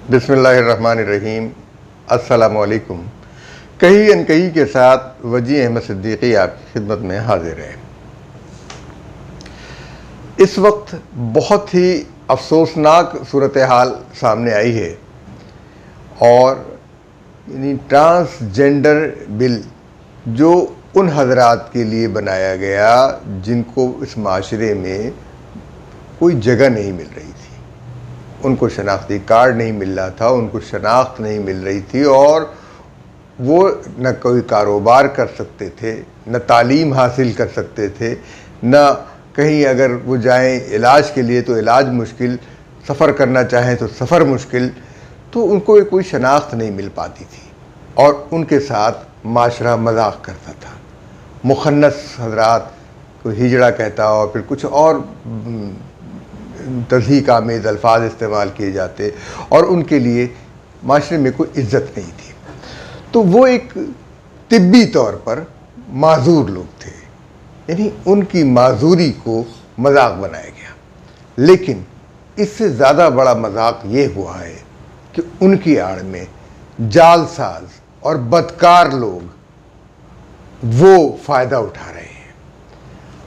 बिस्मिल्लाहिर्रहमानिर्रहीम। अस्सलामुअलैकुम। कही अनकही के साथ वजी अहमद सिद्दीकी आपकी खिदमत में हाजिर है। इस वक्त बहुत ही अफसोसनाक सूरत हाल सामने आई है और यानी ट्रांसजेंडर बिल जो उन हजरात के लिए बनाया गया जिनको इस माशरे में कोई जगह नहीं मिल रही थी, उनको शनाख्ती कार्ड नहीं मिल रहा था, उनको शनाख्त नहीं मिल रही थी और वो न कोई कारोबार कर सकते थे, न तालीम हासिल कर सकते थे, न कहीं अगर वो जाएं इलाज के लिए तो इलाज मुश्किल, सफ़र करना चाहें तो सफ़र मुश्किल, तो उनको कोई शनाख्त नहीं मिल पाती थी और उनके साथ माशरा मजाक करता था। मुखन्नस हजरात को हिजड़ा कहता और फिर कुछ और तज़हीक आमेज़ अल्फाज इस्तेमाल किए जाते और उनके लिए माशरे में कोई इज़्ज़त नहीं थी। तो वो एक तिब्बी तौर पर माजूर लोग थे, यानी उनकी माजूरी को मजाक बनाया गया। लेकिन इससे ज़्यादा बड़ा मजाक ये हुआ है कि उनकी आड़ में जालसाज और बदकार लोग वो फ़ायदा उठा रहे हैं।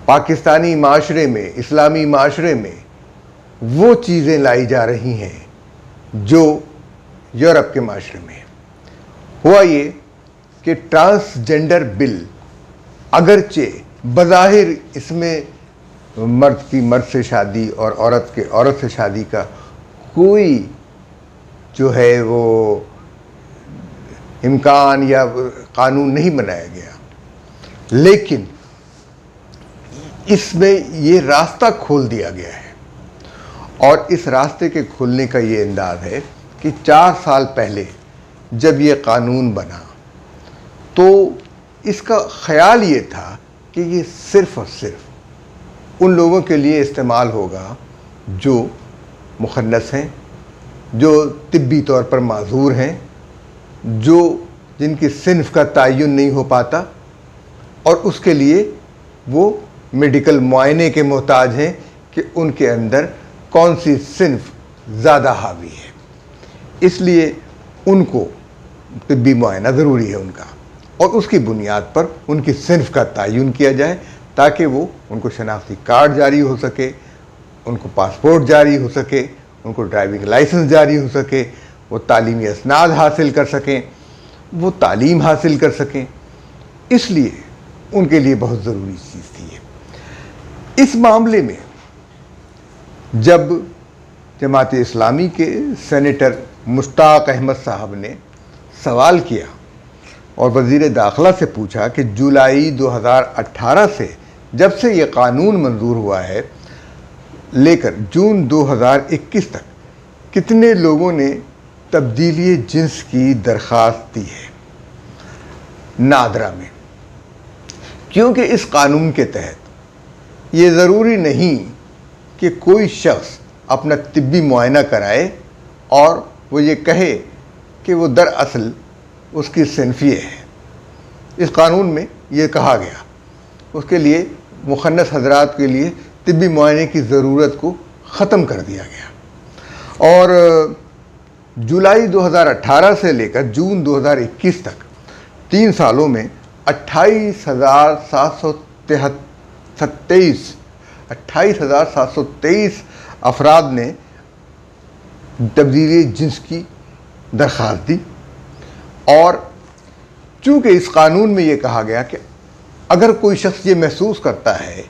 पाकिस्तानी माशरे में, इस्लामी माशरे में वो चीज़ें लाई जा रही हैं जो यूरोप के माशरे में हुआ। ये कि ट्रांसजेंडर बिल अगरचे बज़ाहिर इसमें मर्द की मर्द से शादी और औरत के औरत से शादी का कोई जो है वो इम्कान या कानून नहीं बनाया गया, लेकिन इसमें ये रास्ता खोल दिया गया है। और इस रास्ते के खुलने का ये अंदाज़ है कि 4 साल पहले जब ये कानून बना तो इसका ख़याल ये था कि ये सिर्फ़ और सिर्फ उन लोगों के लिए इस्तेमाल होगा जो मुखन्नस हैं, जो तिब्बी तौर पर माजूर हैं, जो जिनकी सिन्फ़ का तयन नहीं हो पाता और उसके लिए वो मेडिकल मुआयने के मोहताज हैं कि उनके अंदर कौन सी सिन्फ ज़्यादा हावी है। इसलिए उनको तिब्बी मुआयना ज़रूरी है उनका, और उसकी बुनियाद पर उनकी सिन्फ का तयन किया जाए ताकि वो उनको शनाख्ती कार्ड जारी हो सके, उनको पासपोर्ट जारी हो सके, उनको ड्राइविंग लाइसेंस जारी हो सके, वो तालीमी असनाद हासिल कर सकें, वो तालीम हासिल कर सकें। इसलिए उनके लिए बहुत ज़रूरी चीज़ थी ये। इस मामले में जब जमात इस्लामी के सेनेटर मुश्ताक अहमद साहब ने सवाल किया और वज़ीर दाखिला से पूछा कि जुलाई 2018 से जब से ये कानून मंजूर हुआ है लेकर जून 2021 तक कितने लोगों ने तब्दीली जिन्स की दरख्वास्त दी है, नादरा में। क्योंकि इस कानून के तहत ये ज़रूरी नहीं कि कोई शख्स अपना तिब्बी मुआयना कराए और वो ये कहे कि वो दरअसल उसकी सिन्फ़ ये है। इस कानून में ये कहा गया, उसके लिए मुखन्नस हजरात के लिए तिब्बी मुआयने की ज़रूरत को ख़त्म कर दिया गया। और जुलाई 2018 से लेकर जून 2021 तक 3 सालों में 28,723 अफराद ने तब्दीली जिन्स की दरख्वास्त दी। और चूँकि इस कानून में ये कहा गया कि अगर कोई शख्स ये महसूस करता है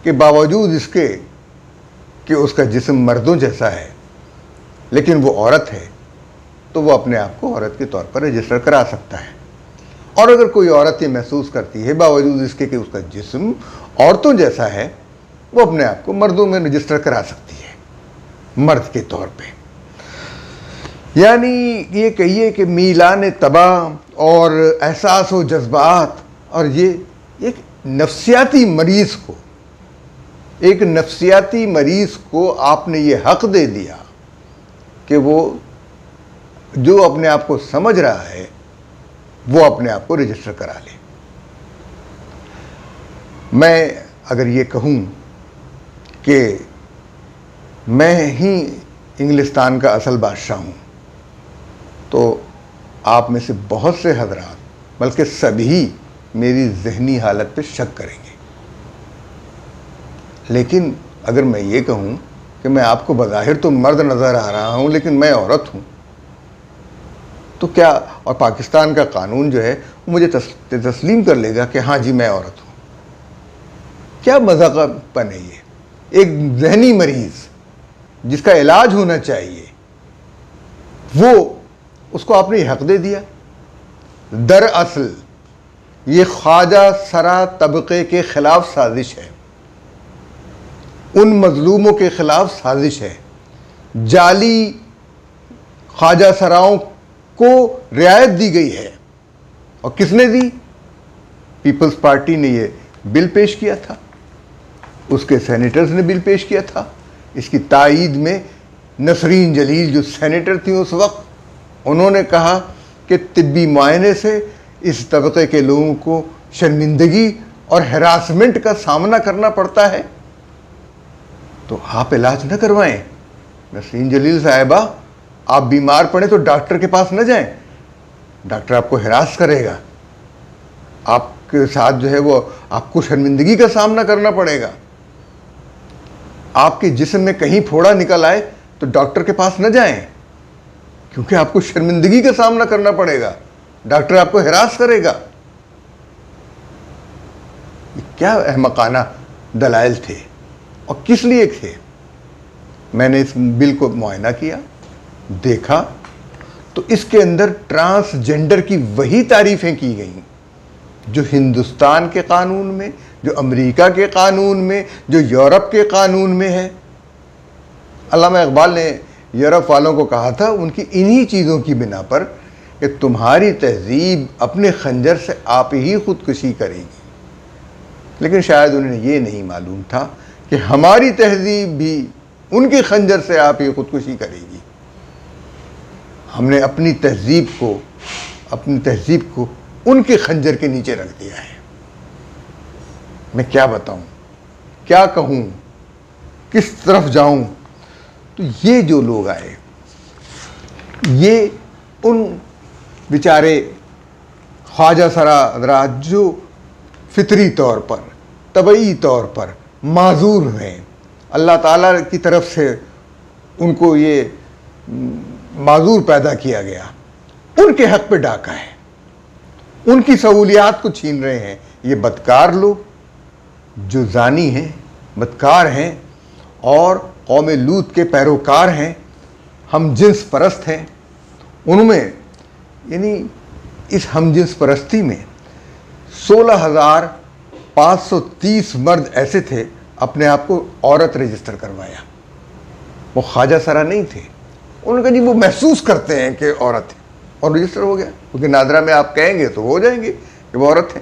कि बावजूद इसके कि उसका जिस्म मर्दों जैसा है लेकिन वो औरत है, तो वो अपने आप को औरत के तौर पर रजिस्टर करा सकता है। और अगर कोई औरत ये महसूस करती है बावजूद इसके कि उसका जिस्म औरतों जैसा है, वो अपने आप को मर्दों में रजिस्टर करा सकती है, मर्द के तौर पे। यानी ये कहिए कि मीलान तबाह और एहसास व जज्बात, और ये एक नफ्सियाती मरीज़ को आपने ये हक़ दे दिया कि वो जो अपने आप को समझ रहा है वो अपने आप को रजिस्टर करा ले। मैं अगर ये कहूँ कि मैं ही इंग्लिस्तान का असल बादशाह हूँ, तो आप में से बहुत से हजरात, बल्कि सभी, मेरी जहनी हालत पे शक करेंगे। लेकिन अगर मैं ये कहूँ कि मैं आपको बज़ाहिर तो मर्द नज़र आ रहा हूँ लेकिन मैं औरत हूँ, तो क्या, और पाकिस्तान का कानून जो है वो मुझे तस्लीम कर लेगा कि हाँ जी मैं औरत हूँ? क्या मज़ाक़पन है ये? एक जहनी मरीज़ जिसका इलाज होना चाहिए, वो, उसको आपने हक दे दिया। दरअसल ये ख्वाजा सरा तबके के ख़िलाफ़ साजिश है, उन मज़लूमों के ख़िलाफ़ साजिश है। जाली ख्वाजा सराओं को रियायत दी गई है। और किसने दी? पीपल्स पार्टी ने ये बिल पेश किया था, उसके सेनेटर्स ने बिल पेश किया था। इसकी तायीद में नसरीन जलील जो सेनेटर थी उस वक्त, उन्होंने कहा कि तिब्बी मुआयने से इस तबके के लोगों को शर्मिंदगी और हैरासमेंट का सामना करना पड़ता है, तो आप इलाज न करवाएं। नसरीन जलील साहिबा, आप बीमार पड़े तो डॉक्टर के पास न जाएं, डॉक्टर आपको हिरास करेगा, आपके साथ जो है वो आपको शर्मिंदगी का सामना करना पड़ेगा। आपके जिस्म में कहीं फोड़ा निकल आए तो डॉक्टर के पास न जाएं, क्योंकि आपको शर्मिंदगी का सामना करना पड़ेगा, डॉक्टर आपको हिरास करेगा। क्या अहमकाना दलाइल थे और किस लिए थे? मैंने इस बिल को मुआयना किया, देखा तो इसके अंदर ट्रांसजेंडर की वही तारीफें की गई जो हिंदुस्तान के कानून में, जो अमेरिका के कानून में, जो यूरोप के कानून में है। अल्लामा इकबाल ने यूरोप वालों को कहा था उनकी इन्हीं चीज़ों की बिना पर कि तुम्हारी तहजीब अपने खंजर से आप ही खुदकुशी करेगी। लेकिन शायद उन्हें ये नहीं मालूम था कि हमारी तहजीब भी उनके खंजर से आप ही खुदकुशी करेगी। हमने अपनी तहजीब को उनके खंजर के नीचे रख दिया है। मैं क्या बताऊं, क्या कहूं, किस तरफ जाऊं? तो ये जो लोग आए, ये उन बेचारे ख्वाजा सरा हज़रात जो फितरी तौर पर, तबई तौर पर माजूर हैं, अल्लाह ताला की तरफ से उनको ये माजूर पैदा किया गया, उनके हक पे डाका है, उनकी सहूलियात को छीन रहे हैं। ये बदकार लोग जो जानी हैं, बदकार हैं और कौम लूत के पैरोकार हैं, हम जिन्स परस्त हैं। उनमें यानी इस हम जिन्स परस्ती में 16,530 मर्द ऐसे थे अपने आप को औरत रजिस्टर करवाया। वो ख्वाजा सरा नहीं थे, उन्होंने कहा जी वो महसूस करते हैं कि औरत है और रजिस्टर हो गया, क्योंकि नादरा में आप कहेंगे तो हो जाएंगे कि वो औरत है।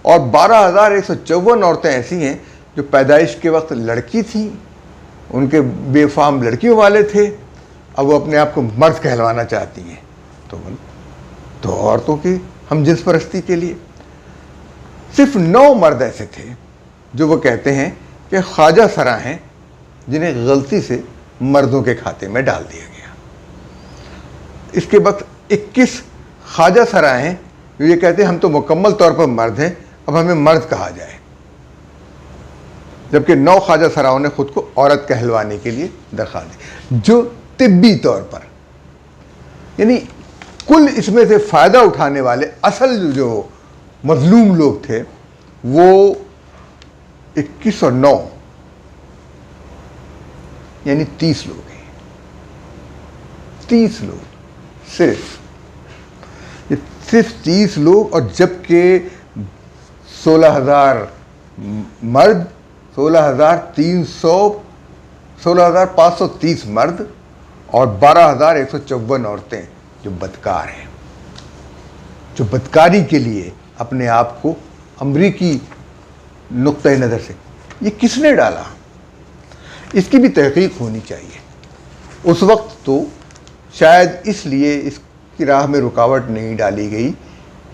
और 12,154 औरतें ऐसी हैं जो पैदाइश के वक्त लड़की थीं, उनके बेफाम लड़कियों वाले थे, अब वो अपने आप को मर्द कहलवाना चाहती हैं। तो औरतों की हम जिन्स परस्ती के लिए सिर्फ 9 मर्द ऐसे थे जो वो कहते हैं कि ख्वाजा सरा हैं जिन्हें गलती से मर्दों के खाते में डाल दिया गया। इसके वक्त 21 ख्वाजा सरा हैं जो ये कहते हैं हम तो मुकम्मल तौर पर मर्द हैं, अब हमें मर्द कहा जाए, जबकि 9 ख्वाजा सराओं ने खुद को औरत कहलवाने के लिए दरख्वास्त दी, जो तिब्बी तौर पर, यानी कुल इसमें से फ़ायदा उठाने वाले असल जो मजलूम लोग थे वो 21 और 9 यानी 30 लोग हैं। 30 लोग सिर्फ 30 लोग, और जबकि 16,000 मर्द, 16,530 मर्द और 12,154 औरतें जो बदकार हैं, जो बदकारी के लिए अपने आप को अमरीकी नुक्ते नज़र से, ये किसने डाला? इसकी भी तहकीक होनी चाहिए। उस वक्त तो शायद इसलिए इसकी राह में रुकावट नहीं डाली गई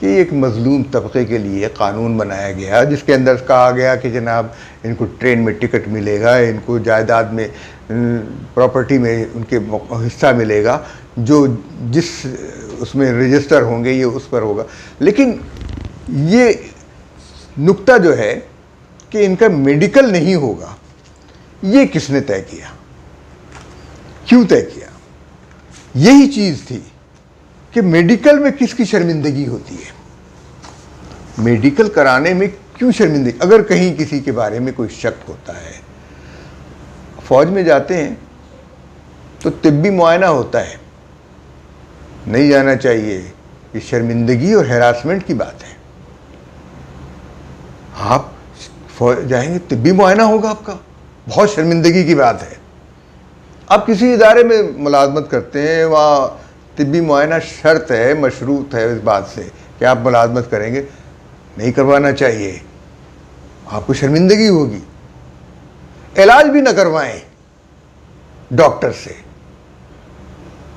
कि एक मजलूम तबके के लिए कानून बनाया गया जिसके अंदर कहा गया कि जनाब इनको ट्रेन में टिकट मिलेगा, इनको जायदाद में, प्रॉपर्टी में उनके हिस्सा मिलेगा। जो जिस उसमें रजिस्टर होंगे ये उस पर होगा। लेकिन ये नुक्ता जो है कि इनका मेडिकल नहीं होगा, ये किसने तय किया, क्यों तय किया? यही चीज़ थी कि मेडिकल में किसकी शर्मिंदगी होती है, मेडिकल कराने में क्यों शर्मिंदगी? अगर कहीं किसी के बारे में कोई शक होता है, फौज में जाते हैं तो तिब्बी मुआयना होता है, नहीं जाना चाहिए, ये शर्मिंदगी और हैरासमेंट की बात है। आप फौज जाएंगे, तिब्बी मुआयना होगा आपका, बहुत शर्मिंदगी की बात है। आप किसी इदारे में मुलाजमत करते हैं, वहाँ तिब्बी मुआयना शर्त है, मशरूत है इस बात से कि आप मुलाजमत करेंगे, नहीं करवाना चाहिए, आपको शर्मिंदगी होगी। इलाज भी न करवाएं डॉक्टर से,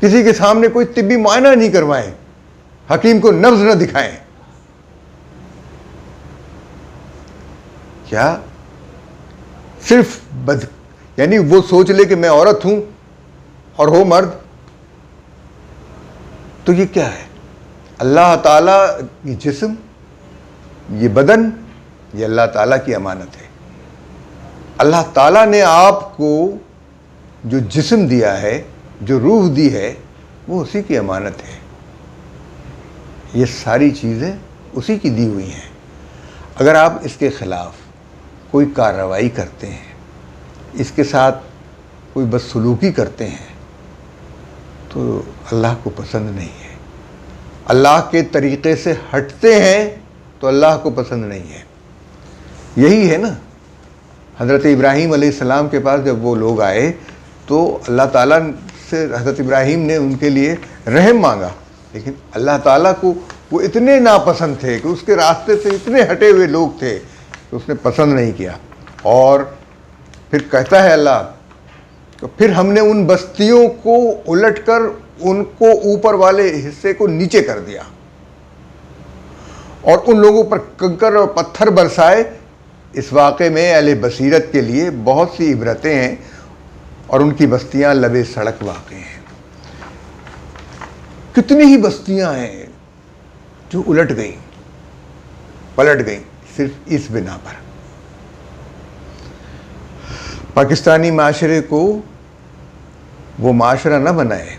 किसी के सामने कोई तिब्बी मुआयना नहीं करवाएं, हकीम को नब्ज न दिखाएं। क्या सिर्फ यानी वो सोच ले कि मैं औरत हूं और हो मर्द? तो ये क्या है? अल्लाह ताला ये जिस्म, ये बदन, ये अल्लाह ताला की अमानत है। अल्लाह ताला ने आपको जो जिस्म दिया है, जो रूह दी है, वो उसी की अमानत है। ये सारी चीज़ें उसी की दी हुई हैं। अगर आप इसके ख़िलाफ़ कोई कार्रवाई करते हैं, इसके साथ कोई बदसलूकी करते हैं, तो अल्लाह को पसंद नहीं है। अल्लाह के तरीक़े से हटते हैं तो अल्लाह को पसंद नहीं है। यही है ना, हज़रत इब्राहीम अलैहिस्सलाम के पास जब वो लोग आए तो अल्लाह ताला से हज़रत इब्राहीम ने उनके लिए रहम मांगा, लेकिन अल्लाह ताला को वो इतने नापसंद थे कि उसके रास्ते से इतने हटे हुए लोग थे कि उसने पसंद नहीं किया। और फिर कहता है अल्लाह, तो फिर हमने उन बस्तियों को उलटकर उनको ऊपर वाले हिस्से को नीचे कर दिया और उन लोगों पर कंकर और पत्थर बरसाए। इस वाक़े में अहले बसीरत के लिए बहुत सी इबरतें हैं और उनकी बस्तियां लबे सड़क वाक़े हैं। कितनी ही बस्तियां हैं जो उलट गई, पलट गई, सिर्फ इस बिना पर। पाकिस्तानी माशरे को वो माशरा न बनाए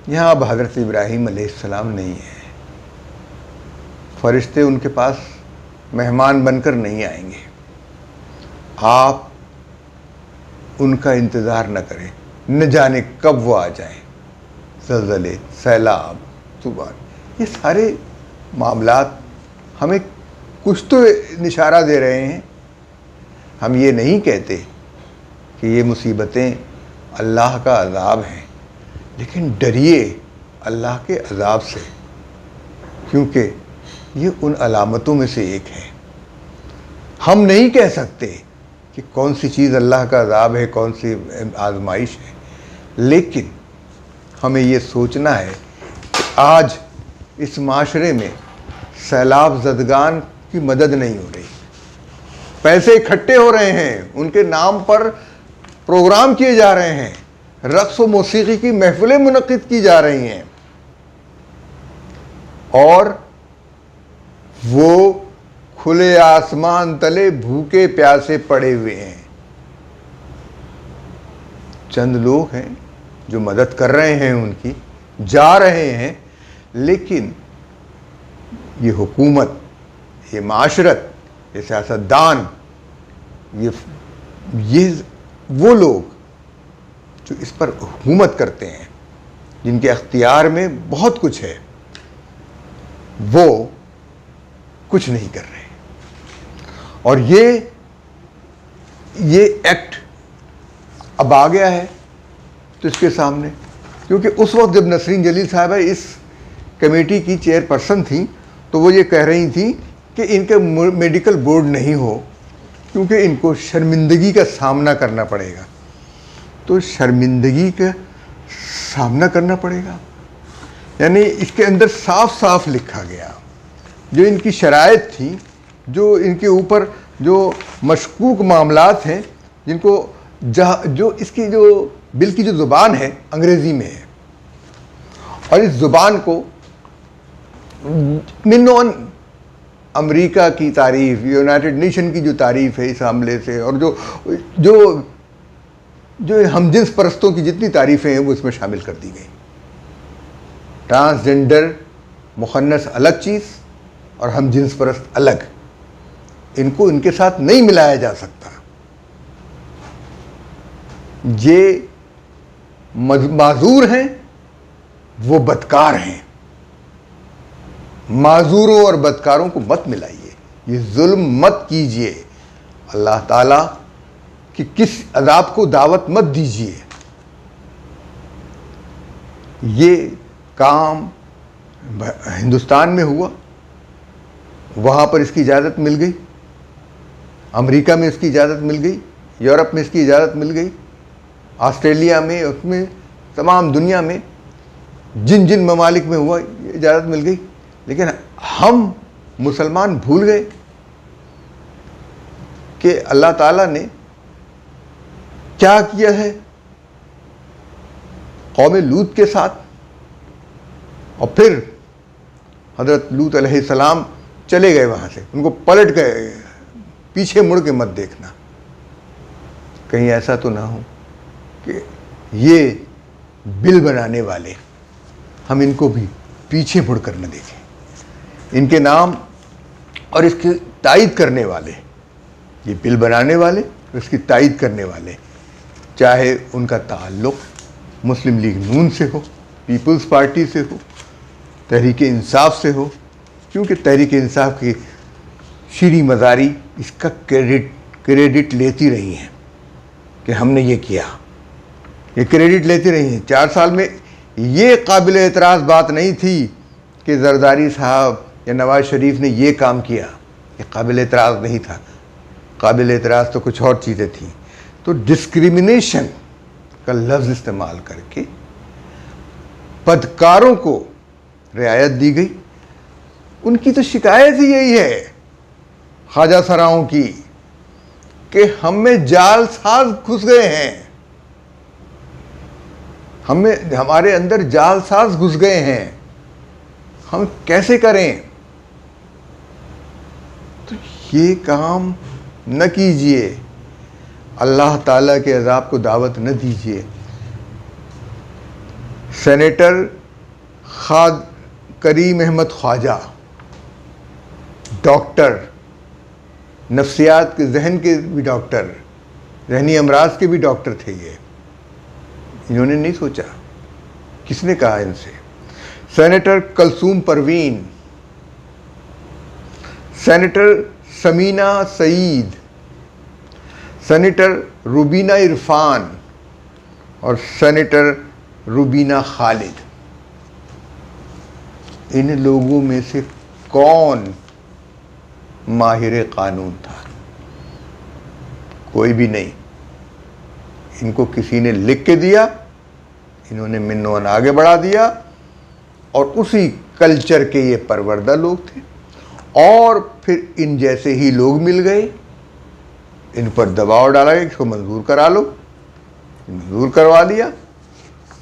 यहाँ अब हज़रत इब्राहीम अलैहिस्सलाम नहीं है। फरिश्ते उनके पास मेहमान बनकर नहीं आएंगे। आप उनका इंतज़ार न करें, न जाने कब वो आ जाए। ज़लज़ले, सैलाब, तूफान, ये सारे मामलात हमें कुछ तो इशारा दे रहे हैं। हम ये नहीं कहते कि ये मुसीबतें अल्लाह का अज़ाब हैं, लेकिन डरिए अल्लाह के अज़ाब से, क्योंकि ये उन अलामतों में से एक है। हम नहीं कह सकते कि कौन सी चीज़ अल्लाह का अज़ाब है, कौन सी आजमाइश है, लेकिन हमें ये सोचना है कि आज इस माशरे में सैलाब ज़दगान की मदद नहीं हो रही। पैसे इकट्ठे हो रहे हैं, उनके नाम पर प्रोग्राम किए जा रहे हैं, रक़्स व मौसीकी की महफ़िलें मुनक़्क़िद की जा रही हैं और वो खुले आसमान तले भूखे प्यासे पड़े हुए हैं। चंद लोग हैं जो मदद कर रहे हैं, उनकी जा रहे हैं, लेकिन ये हुकूमत, ये माशरत, ये सियासतदान, ये वो लोग जो इस पर हुकूमत करते हैं, जिनके अख्तियार में बहुत कुछ है, वो कुछ नहीं कर रहे। और ये एक्ट अब आ गया है तो इसके सामने, क्योंकि उस वक्त जब नसरीन जलील साहबा इस कमेटी की चेयरपर्सन थी तो वो ये कह रही थी कि इनके मेडिकल बोर्ड नहीं हो क्योंकि इनको शर्मिंदगी का सामना करना पड़ेगा। तो शर्मिंदगी का सामना करना पड़ेगा, यानी इसके अंदर साफ साफ लिखा गया जो इनकी शराइत थी, जो इनके ऊपर जो मशकूक मामलात हैं, जिनको जो इसकी जो बिल की जो ज़ुबान है अंग्रेज़ी में है, और इस ज़ुबान को मिन्नोन अमेरिका की तारीफ, यूनाइटेड नेशन की जो तारीफ है इस हमले से, और जो जो जो हमजिन्स परस्तों की जितनी तारीफ़ें हैं वो इसमें शामिल कर दी गई। ट्रांसजेंडर मुखन्नस अलग चीज़ और हमजिन्स परस्त अलग, इनको इनके साथ नहीं मिलाया जा सकता। ये माजूर हैं, वो बदकार हैं। माजूरों और बदकारों को मत मिलाइए, ये जुल्म मत कीजिए, अल्लाह ताला कि किस अजाब को दावत मत दीजिए। ये काम हिंदुस्तान में हुआ, वहाँ पर इसकी इजाज़त मिल गई, अमेरिका में इसकी इजाज़त मिल गई, यूरोप में इसकी इजाज़त मिल गई, ऑस्ट्रेलिया में, उसमें तमाम दुनिया में जिन जिन ममालिक में हुआ इजाज़त मिल गई। लेकिन हम मुसलमान भूल गए कि अल्लाह ताला ने क्या किया है कौम लूत के साथ। और फिर हज़रत लूत अलैहिस्सलाम चले गए वहाँ से, उनको पलट गए, पीछे मुड़ के मत देखना, कहीं ऐसा तो ना हो कि ये बिल बनाने वाले हम इनको भी पीछे मुड़ कर न देखें। इनके नाम और इसकी तायीद करने वाले, ये बिल बनाने वाले और इसकी तायीद करने वाले, चाहे उनका ताल्लुक़ मुस्लिम लीग नून से हो, पीपल्स पार्टी से हो, तहरीक इंसाफ से हो, क्योंकि तहरीक इंसाफ की शीरी मज़ारी इसका क्रेडिट लेती रही हैं कि हमने ये किया, ये क्रेडिट लेती रही हैं। 4 साल में ये काबिल एतराज़ बात नहीं थी कि जरदारी साहब या नवाज़ शरीफ ने ये काम किया, ये काबिल एतराज़ नहीं था। काबिल एतराज़ तो कुछ और चीज़ें थीं। तो डिस्क्रिमिनेशन का लफ्ज़ इस्तेमाल करके बदकारों को रियायत दी गई। उनकी तो शिकायत ही यही है ख्वाजा सराओं की कि हम में जालसाज घुस गए हैं, हमारे अंदर जालसाज घुस गए हैं, हम कैसे करें। तो ये काम न कीजिए, अल्लाह ताला के अज़ाब को दावत न दीजिए। सेनेटर करीम अहमद ख्वाजा, डॉक्टर, नफ्सियात के, जहन के भी डॉक्टर, जहनी अमराज के भी डॉक्टर थे ये, इन्होंने नहीं सोचा, किसने कहा इनसे। Senator Kulsoom Parveen, senator Sameena Saeed, senator Rubina Irfan और सेनेटर रुबीना खालिद, इन लोगों में से कौन माहिर कानून था? कोई भी नहीं। इनको किसी ने लिख के दिया, इन्होंने मिन्नोन आगे बढ़ा दिया, और उसी कल्चर के ये परवरदा लोग थे। और फिर इन जैसे ही लोग मिल गए, इन पर दबाव डाला गया, इसको मंजूर करा लो, मंजूर करवा दिया,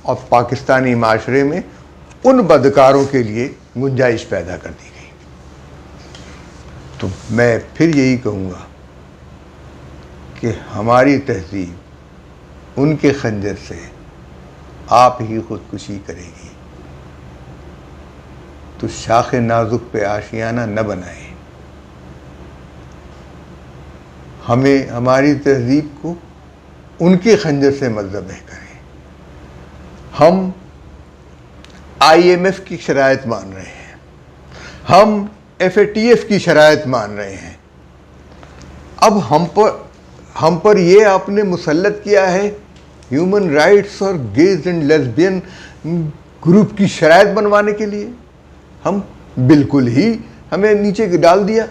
और पाकिस्तानी माशरे में उन बदकारों के लिए गुंजाइश पैदा कर दी गई। तो मैं फिर यही कहूँगा कि हमारी तहजीब उनके खंजर से आप ही खुदकुशी करेगी। तो शाख नाजुक पे आशियाना न बनाए। हमें हमारी तहजीब को उनके खंजर से मत ज़बह करें। हम IMF की शराइत मान रहे हैं, हम FATF की शराइत मान रहे हैं। अब हम पर ये आपने मुसल्लत किया है ह्यूमन राइट्स और गेज एंड लेस्बियन ग्रुप की शराइत बनवाने के लिए। हम बिल्कुल ही हमें नीचे डाल दिया।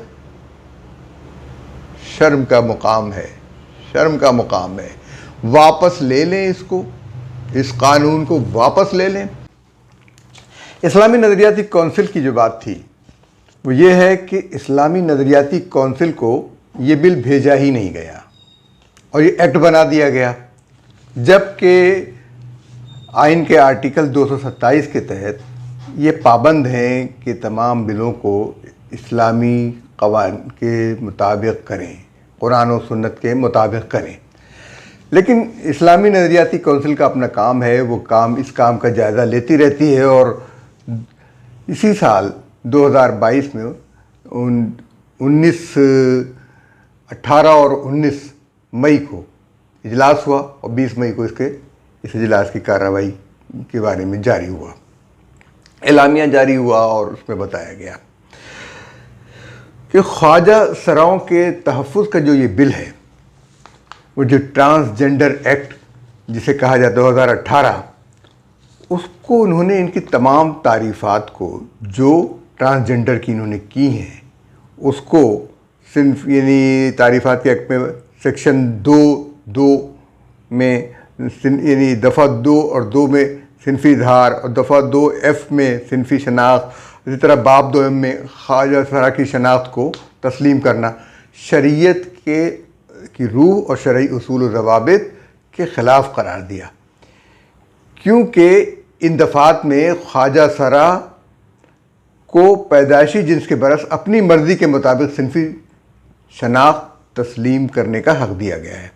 शर्म का मुकाम है, शर्म का मुकाम है। वापस ले लें इसको, इस कानून को वापस ले लें। इस्लामी नज़रियाती कौंसिल की जो बात थी वो ये है कि इस्लामी नज़रियाती कौंसिल को ये बिल भेजा ही नहीं गया और ये एक्ट बना दिया गया, जबकि आइन के आर्टिकल 227 के तहत ये पाबंद हैं कि तमाम बिलों को इस्लामी क़वानीन के मुताबिक करें, कुरान और सुन्नत के मुताबिक करें। लेकिन इस्लामी नज़रियाती कौंसिल का अपना काम है, वो इस काम का जायज़ा लेती रहती है और इसी साल 2022 में 18 और 19 मई को इजलास हुआ और 20 मई को इस इजलास की कार्रवाई के बारे में जारी हुआ, एलामिया जारी हुआ और उसमें बताया गया कि ख्वाजा सराओं के तहफ़्फ़ुज़ का जो ये बिल है, वो जो ट्रांसजेंडर एक्ट जिसे कहा जाता है 2018, उसको उन्होंने इनकी तमाम तारीफ़ात को जो ट्रांसजेंडर की इन्होंने की हैं उसको सिर्फ यानी तारीफ़ात के एक्ट में सेक्शन 2(2) में यानी दफ़ा 2 और 2 में सिनफ़ी इज़हार और दफ़ा 2(f) में सिनफ़ी शनाख्त, इसी तरह बाब 2(m) में ख्वाजा सरा की शनाख्त को तस्लीम करना शरीयत की रूह और शरई उसूल व ज़वाबित के ख़िलाफ़ करार दिया, क्योंकि इन दफ़ात में ख्वाजा सरा को पैदाइशी जिन्स के बरस अपनी मर्ज़ी के मुताबिक सिनफ़ी शनाख्त तस्लीम करने का हक़ दिया गया है।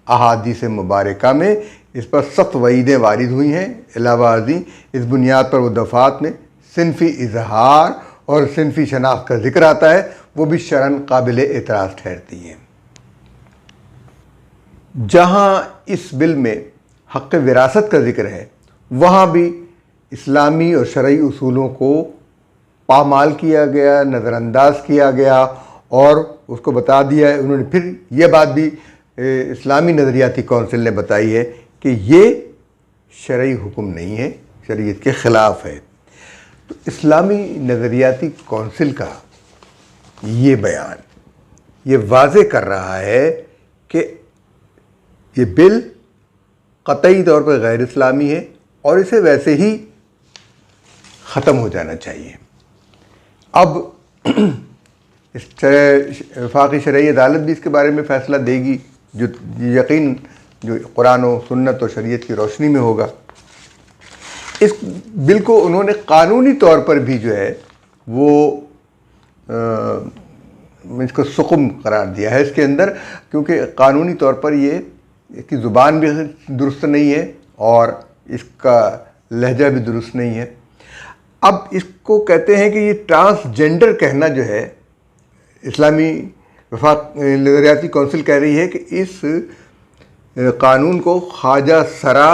अहादीस मुबारका में इस पर सख्त वईदें वारिद हुई हैं। अलावा अर्ज़ी इस बुनियाद पर वो दफ़ात में सिनफ़ी इज़हार और सिनफ़ी शनाख्त का ज़िक्र आता है, वो भी शरअन काबिल एतराज़ ठहरती हैं। जहाँ इस बिल में हक़ विरासत का ज़िक्र है, वहाँ भी इस्लामी और शरई उसूलों को पामाल किया गया, नज़रअंदाज किया गया और उसको बता दिया है। उन्होंने फिर ये बात भी इस्लामी नज़रियाती कौंसिल ने बताई है कि ये शरई हुक्म नहीं है, शरीयत के ख़िलाफ़ है। तो इस्लामी नज़रियाती कौंसिल का ये बयान ये वाज़े कर रहा है कि ये बिल क़तई तौर पर गैर इस्लामी है और इसे वैसे ही ख़त्म हो जाना चाहिए। अब इस वफाकी शरई अदालत भी इसके बारे में फ़ैसला देगी, जो यकीन जो कुरान और सुन्नत और शरीयत की रोशनी में होगा। इस बिल को उन्होंने कानूनी तौर पर भी जो है वो इसको सुकुम करार दिया है इसके अंदर, क्योंकि कानूनी तौर पर ये इसकी ज़ुबान भी दुरुस्त नहीं है और इसका लहजा भी दुरुस्त नहीं है। अब इसको कहते हैं कि ये ट्रांसजेंडर कहना जो है, इस्लामी वफाक नज़रियाती कौंसिल कह रही है कि इस कानून को ख्वाजा सरा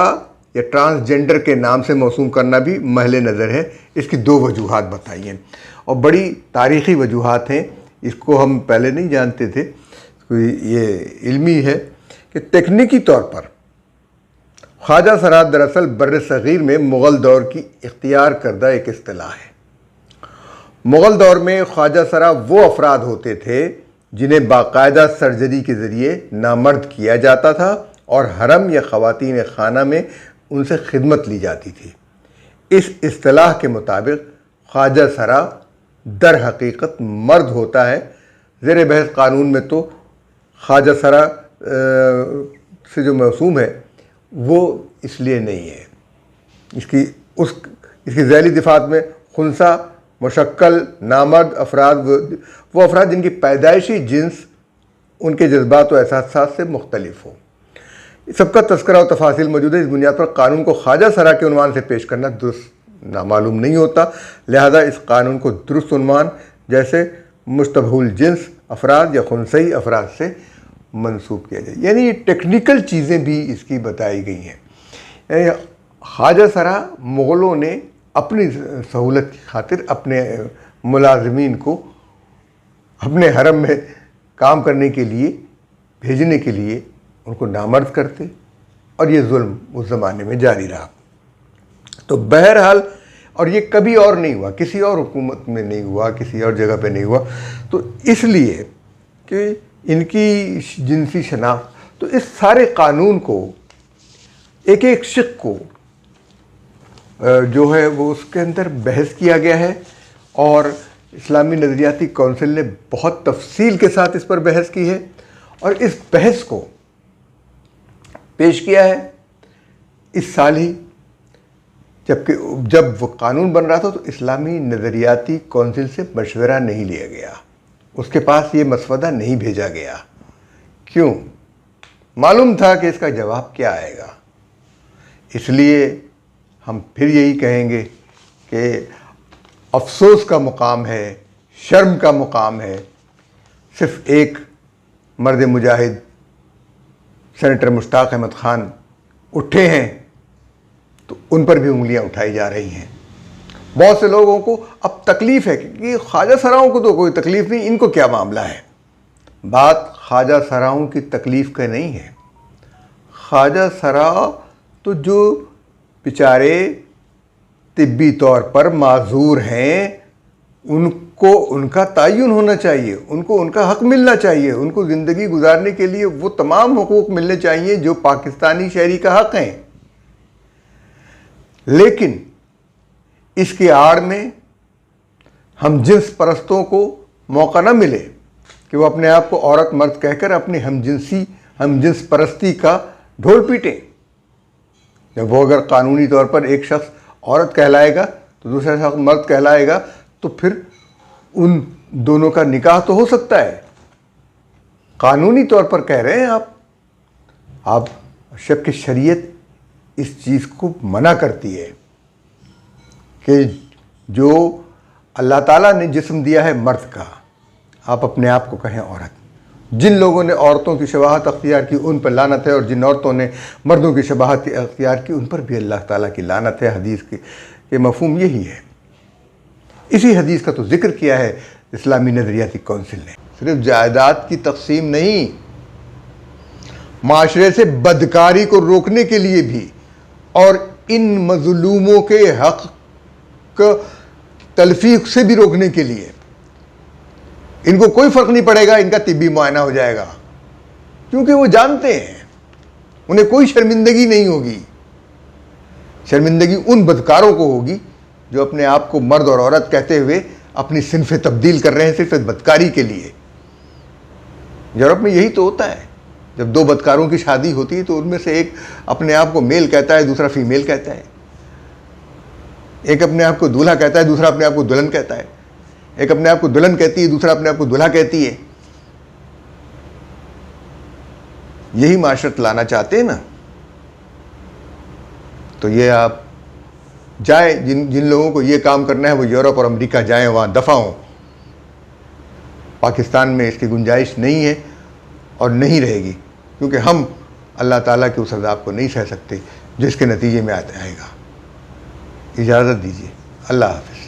या ट्रांसजेंडर के नाम से मौसूम करना भी महल नज़र है। इसकी 2 वजूहात बताई हैं और बड़ी तारीख़ी वजूहात हैं, इसको हम पहले नहीं जानते थे। ये इल्मी है कि तकनीकी तौर पर ख्वाजा सरा दरअसल बर्र सग़ीर में मुग़ल दौर की इख्तियार करदा एक इस्तिलाह है। मुग़ल दौर में ख्वाजा सरा वो अफराद होते थे जिन्हें बाकायदा सर्जरी के ज़रिए नामर्द किया जाता था और हरम या ख़वातीन खाना में उनसे खिदमत ली जाती थी। इस इस्तिलाह के मुताबिक ख्वाजा सरा दर हकीकत मर्द होता है। ज़ेर बहस कानून में तो ख्वाजा सरा से जो मौसूम है वो इसलिए नहीं है। इसकी ज़ैली दिफ़ात में खुनसा मुशक्कल नामर्द अफराद वो अफराद जिनकी पैदाइशी जिन्स उनके जज्बात व एहसास से मुख्तलिफ हो। सबका तस्करा और तफासिल मौजूद है। इस बुनियाद पर कानून को ख्वाजा सरा के उन्वान से पेश करना दुरुस्त नामालूम नहीं होता, लिहाजा इस कानून को दुरुस्त उन्वान जैसे मुश्तबहुल जिन्स अफराद या खुनसई अफराद से मंसूब किया जाए। यानी टेक्निकल चीज़ें भी इसकी बताई गई हैं। ख्वाजा सरा मुग़लों ने अपनी सहूलत की खातिर अपने मुलाज़मीन को अपने हरम में काम करने के लिए भेजने के लिए उनको नामर्द करते और ये जुल्म उस ज़माने में जारी रहा। तो बहरहाल, और ये कभी और नहीं हुआ, किसी और हुकूमत में नहीं हुआ, किसी और जगह पे नहीं हुआ। तो इसलिए कि इनकी जिनसी शनाख्त, तो इस सारे कानून को एक एक शिक को जो है वो उसके अंदर बहस किया गया है और इस्लामी नज़रियाती कौंसिल ने बहुत तफसील के साथ इस पर बहस की है और इस बहस को पेश किया है इस साल ही जबकि जब वो कानून बन रहा था तो इस्लामी नज़रियाती कौंसिल से मशवरा नहीं लिया गया, उसके पास ये मसवदा नहीं भेजा गया। क्यों? मालूम था कि इसका जवाब क्या आएगा। इसलिए हम फिर यही कहेंगे कि अफसोस का मुकाम है, शर्म का मुकाम है, सिर्फ एक मर्द मुजाहिद सेनेटर मुश्ताक अहमद खान उठे हैं तो उन पर भी उंगलियां उठाई जा रही हैं। बहुत से लोगों को अब तकलीफ़ है कि ख्वाजा सराओं को तो कोई तकलीफ़ नहीं, इनको क्या मामला है। बात ख्वाजा सराओं की तकलीफ़ का नहीं है। ख्वाजा सरा तो जो बेचारे तिब्बी तौर पर माजूर हैं, उनको उनका तयन होना चाहिए, उनको उनका हक मिलना चाहिए, उनको ज़िंदगी गुजारने के लिए वो तमाम हुकूक मिलने चाहिए जो पाकिस्तानी शहरी का हक हैं। लेकिन इसके आड़ में हम जिन्स परस्तों को मौका न मिले कि वो अपने आप को औरत मर्द कहकर अपनी हमजिन्स परस्ती का ढोल पीटें। जब वो अगर कानूनी तौर पर एक शख्स औरत कहलाएगा तो दूसरा शख्स मर्द कहलाएगा तो फिर उन दोनों का निकाह तो हो सकता है। कानूनी तौर पर कह रहे हैं आप जबकि शरीयत इस चीज़ को मना करती है कि जो अल्लाह ताला ने जिस्म दिया है मर्द का, आप अपने आप को कहें औरत। जिन लोगों ने औरतों की शबाहत अख्तियार की उन पर लानत है, और जिन औरतों ने मर्दों की शबाहत अख्तियार की उन पर भी अल्लाह ताला की लानत है। हदीस के मफहूम यही है। इसी हदीस का तो जिक्र किया है इस्लामी नज़रियाती कौंसिल ने। सिर्फ जायदाद की तकसीम नहीं, माशरे से बदकारी को रोकने के लिए भी और इन मजलूमों के हक तलफीक से भी रोकने के लिए इनको कोई फ़र्क नहीं पड़ेगा, इनका तिब्बी मुआयना हो जाएगा, क्योंकि वो जानते हैं उन्हें कोई शर्मिंदगी नहीं होगी। शर्मिंदगी उन बदकारों को होगी जो अपने आप को मर्द और औरत कहते हुए अपनी सिनफ़े तब्दील कर रहे हैं सिर्फ बदकारी के लिए। यूरोप में यही तो होता है, जब दो बदकारों की शादी होती है तो उनमें से एक अपने आप को मेल कहता है, दूसरा फीमेल कहता है। एक अपने आप को दूल्हा कहता है, दूसरा अपने आप को दुल्हन कहता है। एक अपने आप को दुल्हन कहती है, दूसरा अपने आप को दूल्हा कहती है। यही माशरत लाना चाहते हैं ना, तो ये आप जाए, जिन लोगों को ये काम करना है वो यूरोप और अमेरिका जाएं, वहाँ दफ़ा हों। पाकिस्तान में इसकी गुंजाइश नहीं है और नहीं रहेगी, क्योंकि हम अल्लाह ताला के उस अज़ाब को नहीं सह सकते जिसके नतीजे में आएगा। इजाज़त दीजिए। अल्लाह हाफ़िज़।